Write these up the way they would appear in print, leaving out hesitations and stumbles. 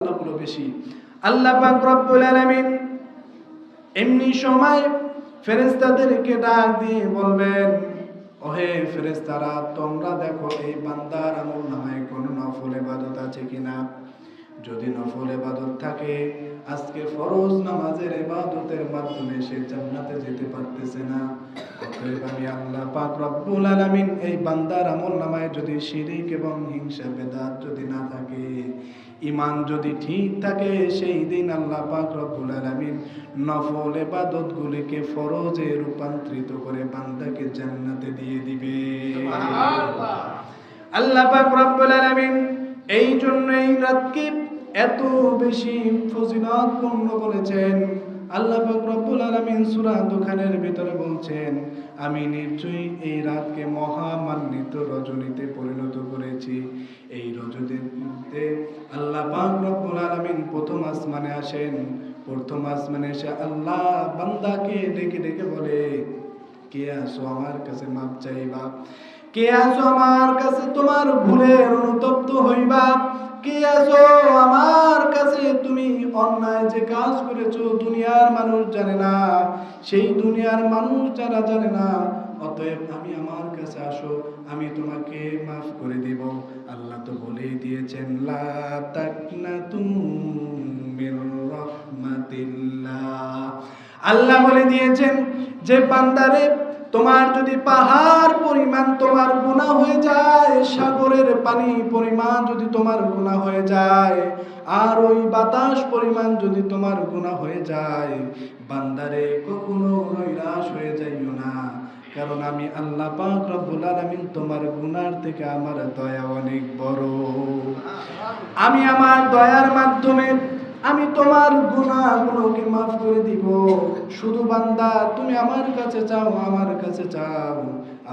গুলো বেশি। আল্লাহ পাক রব্বুল আলামিন এমনি সময় ফেরেশতাদেরকে ডাক দিয়ে বলবেন, ওহে ফেরেশতারা, তোমরা দেখো এই বান্দার আমলনামায় কোনো নফল ইবাদত আছে কিনা। যদি নফল ইবাদত থাকে, আজকে ফরজ নামাজের ইবাদতের মাধ্যমে সে জান্নাতে যেতে পারতেছে না। অতএব আমি আল্লাহ পাক রব্বুল আলামিন এই বান্দার আমলনামায় যদি শিরক এবং হিংসা বেদাত যদি না থাকে, ঈমান যদি ঠিক থাকে, সেই দিন আল্লাহ পাক রব্বুল আলামিন নফল ইবাদতগুলিকে ফরজে রূপান্তরিত করে বান্দাকে জান্নাতে দিয়ে দিবে। সুবহানাল্লাহ। আল্লাহ পাক রব্বুল আলামিন এই জন্য এই রাতকে এত বেশি ফজিলতপূর্ণ বলেছেন। আল্লাহ পাক রব্বুল আলামিন সূরা দুখানের ভিতরে বলছেন, আমি নিশ্চয়ই এই রাতকে মহামান্বিত রজনীতে পরিণত করেছি। এই রজনীতে আল্লাহ পাক রব্বুল আলামিন প্রথম আসমানে আসেন। প্রথম আসমানে এসে আল্লাহ বান্দাকে ডেকে ডেকে বলে, কে আসো আমার কাছে মাপ চাইবা? কে আসো আমার কাছে তোমার ভুলের অনুতপ্ত হইবা? কে আসো আমার কাছে তুমি অন্যায় যে কাজ করেছো দুনিয়ার মানুষ জানে না, সেই দুনিয়ার মানুষ যারা জানে না, অতএব আমি আমার কাছে আসো, আমি তোমাকে মাফ করে দিব। আল্লাহ তো বলেই দিয়েছেন, লা তাকনাতু মির রাহমাতিল্লাহ। আল্লাহ বলে দিয়েছেন যে বান্দারে, তোমার যদি পাহাড় পরিমাণ তোমার গুনাহ হয়ে যায়, সাগরের পানি পরিমাণ যদি তোমার গুনাহ হয়ে যায়, আর ওই বাতাস পরিমাণ যদি তোমার গুনাহ হয়ে যায়, বান্দারে কখনো নৈরাশ হয়ে যাইও না, কারণ আমি আল্লাহ পাক রব্বুল আলামিন তোমার গুনার থেকে আমার দয়া অনেক বড়। আমি আমার দয়ার মাধ্যমে আমি তোমার গুনাহগুলোকে মাফ করে দিব। শুধু বান্দা তুমি আমার কাছে চাও, আমার কাছে চাও,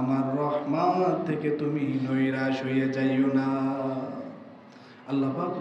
আমার রহমত থেকে তুমি নৈরাশ হয়ে যাইও না। আল্লাহ পাক